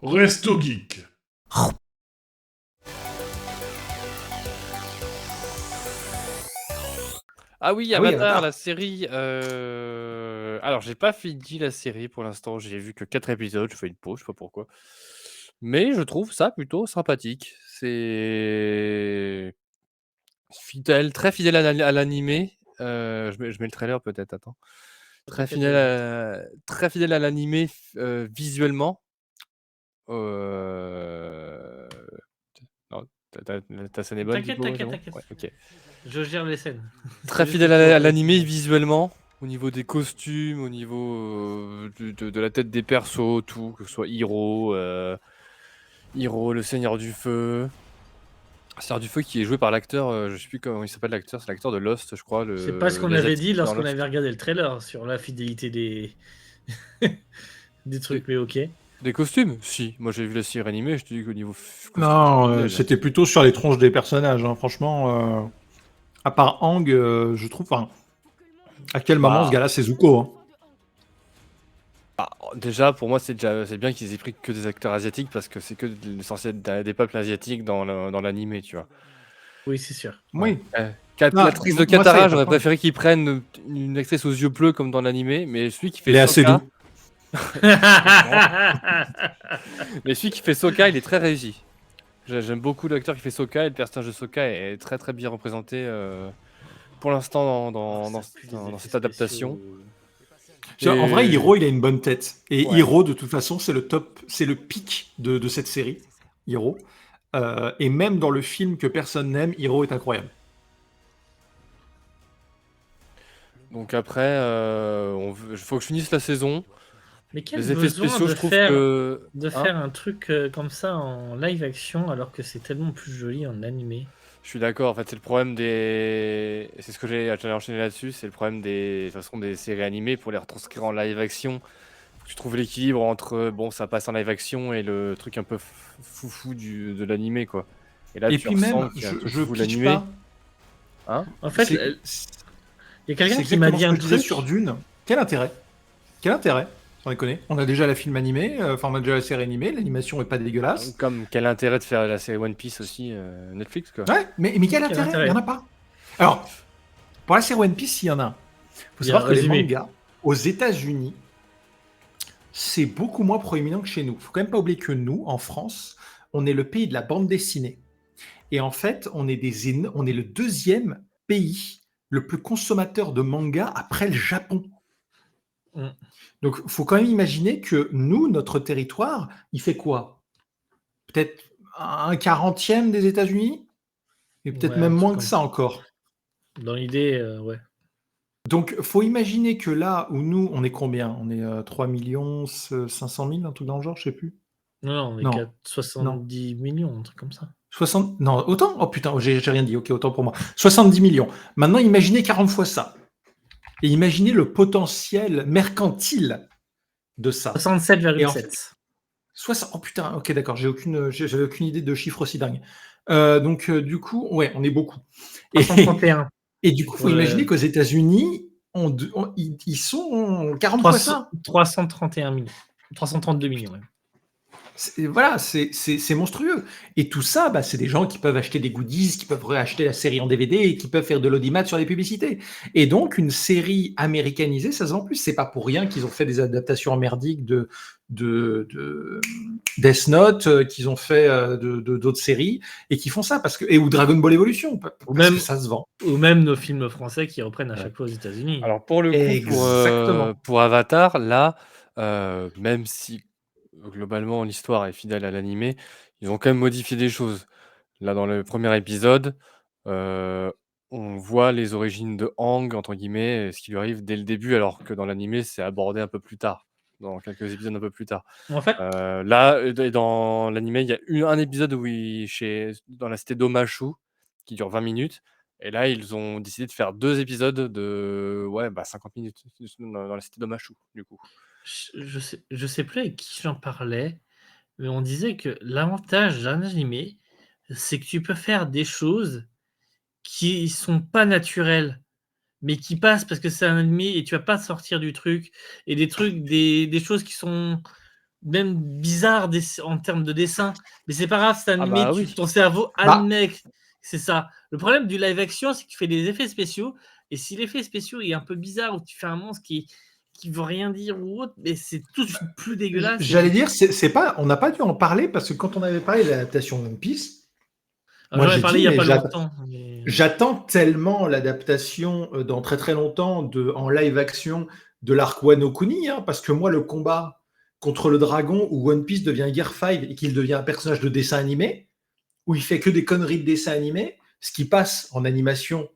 Resto Geek. Ah oui, Ah oui, Avatar, Avatar. la série. Alors, j'ai pas fini la série pour l'instant. J'ai vu que 4 épisodes. Je fais une pause, je sais pas pourquoi. Mais je trouve ça plutôt sympathique. C'est fidèle, très fidèle à l'animé. Je mets le trailer peut-être. Attends. T'inquiète, je note. Très fidèle à l'animé visuellement. Euh, Non, ta scène est bonne, T'inquiète, Thibaut, c'est t'inquiète, bon? t'inquiète. Ouais, ok. Je gère les scènes. C'est Très juste que fidèle je trouve à pas les l'animé films. visuellement, au niveau des costumes, au niveau de la tête des persos, tout, que ce soit Hiro, le Seigneur du Feu. Seigneur du Feu qui est joué par l'acteur, je sais plus comment il s'appelle l'acteur, c'est l'acteur de Lost, je crois, C'est pas ce qu'on avait l'asiatique dit dans lorsqu'on avait Lost. regardé le trailer sur la fidélité des des Des, trucs, mais ok. des costumes? Si, moi j'ai vu la série animée, je te dis qu'au niveau costume, c'est Non, fidèle. c'était plutôt sur les tronches des personnages. Hein. Franchement, à part Hang, je trouve. Enfin, à quel moment ce Bah, gars-là, c'est Zuko. Hein. déjà, pour moi, c'est bien qu'ils aient pris que des acteurs asiatiques parce que c'est que l'essentiel des peuples asiatiques dans l'animé, tu vois. Oui, c'est sûr. Ouais. Oui. Non, L'actrice de moi, ça, y a Katara, pas de j'aurais problème. préféré qu'ils prennent une actrice aux yeux bleus comme dans l'animé, mais celui qui fait Il est assez Sokka, doux. mais celui qui fait Sokka, il est très réussi. J'aime beaucoup l'acteur qui fait Sokka et le personnage de Sokka est très très bien représenté pour l'instant Ça pue les dans effets cette adaptation. spéciaux. Tu vois, en vrai, Et Hiro, il a une bonne tête. Et ouais. Hiro, de toute façon, c'est le top, c'est le pic de cette série. Hiro. Et même dans le film que personne n'aime, Hiro est incroyable. Donc après, faut que je finisse la saison. Mais quel Les effets besoin spéciaux, je trouve que de hein, faire un truc comme ça en live action alors que c'est tellement plus joli en animé. je suis d'accord. En fait, c'est le problème des. C'est ce que j'allais enchaîner là-dessus. C'est le problème de toute façon, des séries animées pour les retranscrire en live action. Tu trouves l'équilibre entre bon, ça passe en live action et le truc un peu foufou de l'animé, quoi. Et là, Et tu puis même, ressens qu'il y a un truc je fou de pitch l'animé. pas. Hein? En fait, C'est il y a quelqu'un qui m'a exactement dit ce que un je disais sur truc. Dune. Quel intérêt? Quel intérêt? Sans déconner. On a déjà la film animé, enfin on a déjà la série animée, l'animation est pas dégueulasse. Comme quel intérêt de faire la série One Piece aussi, Netflix, quoi. Ouais, mais quel Quel intérêt? Il y en intérêt? a pas. Alors, pour la série One Piece, il y en a un. Faut Il y a un savoir que les résumé. mangas, aux États-Unis, c'est beaucoup moins proéminent que chez nous. Faut quand même pas oublier que nous, en France, on est le pays de la bande dessinée. Et en fait, on est le deuxième pays le plus consommateur de mangas après le Japon. Mm. Donc, il faut quand même imaginer que nous, notre territoire, il fait quoi? Peut-être un quarantième des États-Unis? Et peut-être Ouais, même un truc moins que comme ça ça. encore. Dans l'idée, ouais. Donc, faut imaginer que là où nous, on est combien? On est 3 500 000, un truc dans le genre, je sais plus. Non, non, on est qu'à Non, non. 70 millions, un truc comme ça. 60, non, autant? Oh putain, j'ai rien dit, ok, autant pour moi. 70 millions. Maintenant, imaginez 40 fois ça. Et imaginez le potentiel mercantile de ça. Et en fait, 67,7. 60, oh putain, ok, d'accord, j'avais aucune idée de chiffre aussi dingue. Donc, du coup, ouais, on est beaucoup. Et, 331. et du coup, il faut Ouais, imaginer qu'aux États-Unis, ils sont 40 fois ça. 331 millions. 332 millions, même. Voilà, c'est monstrueux. Et tout ça, bah, c'est des gens qui peuvent acheter des goodies, qui peuvent réacheter la série en DVD et qui peuvent faire de l'audimat sur les publicités. Et donc, une série américanisée, ça se vend plus. C'est pas pour rien qu'ils ont fait des adaptations merdiques de Death Note, qu'ils ont fait d'autres séries et qui font ça ou Dragon Ball Evolution, Ou parce que même, ça se vend. ou même nos films français qui reprennent à Ouais. chaque fois aux États-Unis. Alors pour le coup, Exactement. pour Avatar, là, même si globalement l'histoire est fidèle à l'animé, ils ont quand même modifié des choses. Là, dans le premier épisode, heu, on voit les origines de Aang entre guillemets, ce qui lui arrive dès le début, alors que dans l'animé, c'est abordé un peu plus tard, dans quelques épisodes un peu plus tard. En fait, Là, dans l'animé, il y a un épisode où dans la cité d'Omashu, qui dure 20 minutes et là, ils ont décidé de faire 2 épisodes de, ouais, bah, 50 minutes dans la cité d'Omashu, du coup. je sais plus avec qui j'en parlais, mais on disait que l'avantage d'un animé, c'est que tu peux faire des choses qui sont pas naturelles, mais qui passent parce que c'est un animé et tu vas pas sortir du truc et des choses qui sont même bizarre en termes de dessin. Mais c'est pas grave, c'est Ah animé, bah oui. ton cerveau Bah, admet que c'est ça. Le problème du live action, c'est que tu fais des effets spéciaux, et si l'effet spéciaux est un peu bizarre, ou tu fais un monstre qui veut rien dire ou autre, mais c'est tout de suite plus dégueulasse. j'allais dire, c'est pas, on n'a pas dû en parler parce que quand on avait parlé de l'adaptation One Piece, moi J'en ai j'ai parlé dit, il y a mais pas longtemps. j'attends tellement l'adaptation dans très très longtemps en live action de l'arc Wano Kuni, hein, parce que moi le combat contre le dragon où One Piece devient Gear 5 et qu'il devient un personnage de dessin animé, où il fait que des conneries de dessin animé, ce qui passe en animation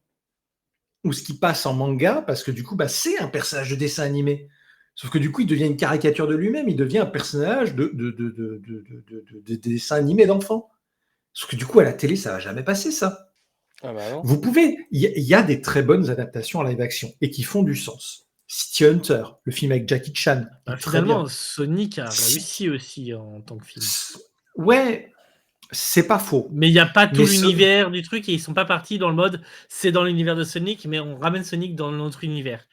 ou ce qui passe en manga, parce que du coup, bah, c'est un personnage de dessin animé. Sauf que du coup, il devient une caricature de lui-même, il devient un personnage de dessin animé d'enfant. Sauf que du coup, à la télé, ça va jamais passer, ça. Ah bah non. Vous pouvez, il y a des très bonnes adaptations en live action et qui font du sens. City Hunter, le film avec Jackie Chan, est très Finalement, bien. Sonic a Si- réussi aussi en tant que film. Ouais, c'est pas faux. Mais il n'y a pas tout Mais l'univers du truc, et ils sont pas partis dans le mode c'est dans l'univers de Sonic, mais on ramène Sonic dans notre univers.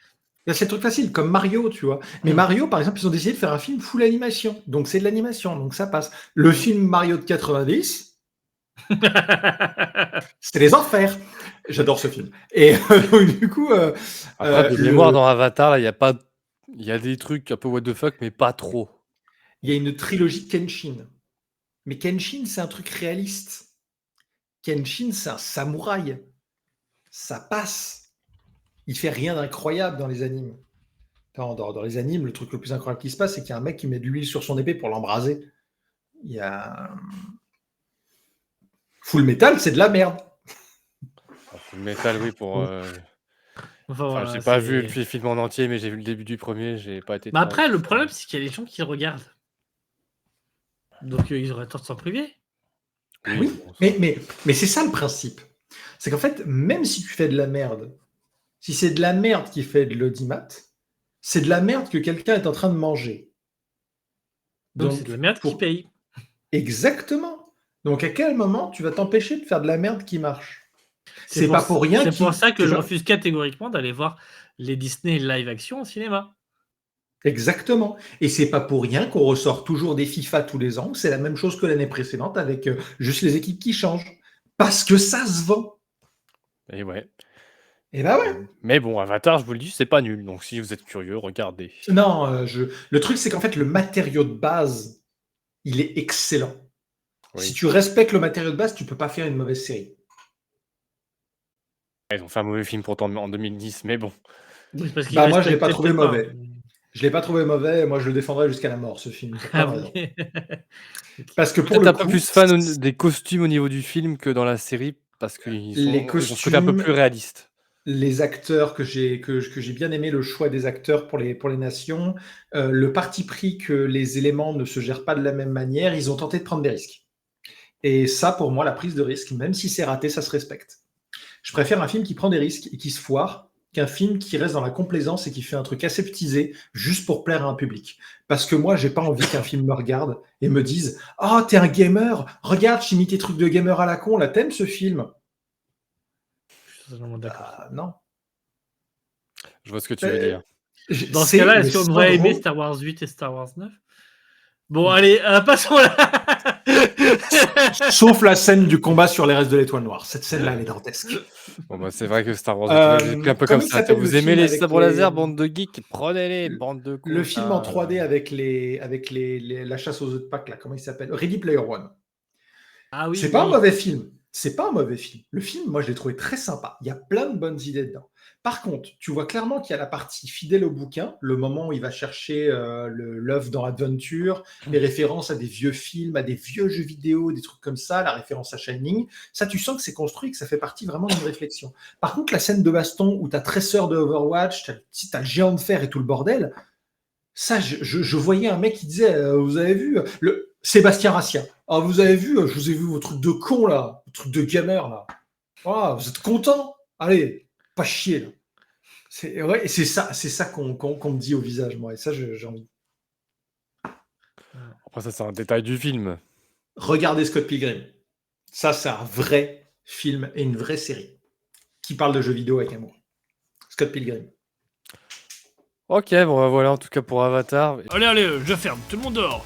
c'est le truc facile, comme Mario, tu vois. Mais Mario, par exemple, ils ont décidé de faire un film full animation. Donc c'est de l'animation, donc ça passe. Le film Mario de 90, c'est les enfers. J'adore ce film. Et donc, du coup, Après, de mémoire, le... dans Avatar, là, il y a des trucs un peu what the fuck, mais pas trop. il y a une trilogie de Kenshin. Mais Kenshin, c'est un truc réaliste. Kenshin, c'est un samouraï. Ça passe. Il fait rien d'incroyable dans les animes. Dans les animes, le truc le plus incroyable qui se passe, c'est qu'il y a un mec qui met de l'huile sur son épée pour l'embraser. Il y a Full Metal, c'est de la merde. Full Metal, oui, pour. Enfin, Enfin, voilà, j'ai pas vu c'est- le film en entier, mais j'ai vu le début du premier, j'ai pas été Mais très après, le impressionné. problème, c'est qu'il y a des gens qui le regardent. Donc, ils auraient tort de s'en priver. Ah Oui, oui, bon, ça. mais c'est ça le principe. C'est qu'en fait, même si tu fais de la merde, si c'est de la merde qui fait de l'audimat, c'est de la merde que quelqu'un est en train de manger. Donc, c'est de la Donc, merde qui paye. exactement. Donc, à quel moment tu vas t'empêcher de faire de la merde qui marche? C'est C'est pas pour rien pour ça que je que refuse catégoriquement d'aller voir les Disney live action au cinéma. Exactement. Et c'est pas pour rien qu'on ressort toujours des FIFA tous les ans. C'est la même chose que l'année précédente avec juste les équipes qui changent. Parce que ça se vend. Et ouais. Et bah ouais. Mais bon, Avatar, je vous le dis, c'est pas nul. Donc si vous êtes curieux, regardez. Non, le truc, c'est qu'en fait, le matériau de base, il est excellent. Oui. Si tu respectes le matériau de base, tu peux pas faire une mauvaise série. Ils ont fait un mauvais film pourtant en 2010, mais bon. Oui, parce qu'ils Bah moi, je l'ai pas respectaient trouvé peut-être pas. mauvais. Je l'ai pas trouvé mauvais. Moi, je le défendrai jusqu'à la mort, ce film. Pour plein Ah de oui. raisons. Parce que pour Peut-être le un peu coup, plus fan des costumes au niveau du film que dans la série, parce qu'ils les ils ont ce côté un peu plus costumes, réaliste. les acteurs que j'ai bien aimé le choix des acteurs pour les nations, le parti pris que les éléments ne se gèrent pas de la même manière, ils ont tenté de prendre des risques. Et ça, pour moi, la prise de risque, même si c'est raté, ça se respecte. Je préfère un film qui prend des risques et qui se foire qu'un film qui reste dans la complaisance et qui fait un truc aseptisé juste pour plaire à un public. Parce que moi, j'ai pas envie qu'un film me regarde et me dise « Oh, t'es un gamer, regarde, j'ai mis tes trucs de gamer à la con, là, t'aimes ce film ?» Je suis totalement d'accord. Non. Je vois ce que tu veux dire. Dans ce cas-là, Le est-ce qu'on devrait aimer syndrome, Star Wars 8 et Star Wars 9? Bon, allez, passons là. sauf la scène du combat sur les restes de l'Étoile Noire. Cette scène-là, elle est dantesque. Bon, bah, c'est vrai que Star Wars, j'ai pris un peu comme Comment il ça. Tiens, s'appelle le vous aimez film les avec sabres laser, bande de geeks? Prenez-les, le, bande de le cons. film en 3D avec la chasse aux œufs de Pâques, là, comment il s'appelle? Ready Player One. Ah oui, C'est pas un oui. mauvais film. C'est pas un mauvais film. Le film, moi, je l'ai trouvé très sympa. Il y a plein de bonnes idées dedans. Par contre, tu vois clairement qu'il y a la partie fidèle au bouquin, le moment où il va chercher l'œuf dans Adventure, les références à des vieux films, à des vieux jeux vidéo, des trucs comme ça, la référence à Shining. Ça, tu sens que c'est construit, que ça fait partie vraiment d'une réflexion. Par contre, la scène de baston où tu as Tracer de Overwatch, tu as le géant de fer et tout le bordel, ça, je voyais un mec qui disait vous avez vu le Sébastien Rassia. Ah, vous avez vu, je vous ai vu vos trucs de con là, vos trucs de gamer là. Ah, vous êtes content? Allez, pas chier là. C'est ça qu'on me dit au visage, moi. Et ça, j'ai envie. Après, ça, c'est un détail du film. Regardez Scott Pilgrim. Ça, c'est un vrai film et une vraie série qui parle de jeux vidéo avec amour. Scott Pilgrim. OK, bon, bah, voilà, en tout cas pour Avatar. Allez, allez, je ferme, tout le monde dehors.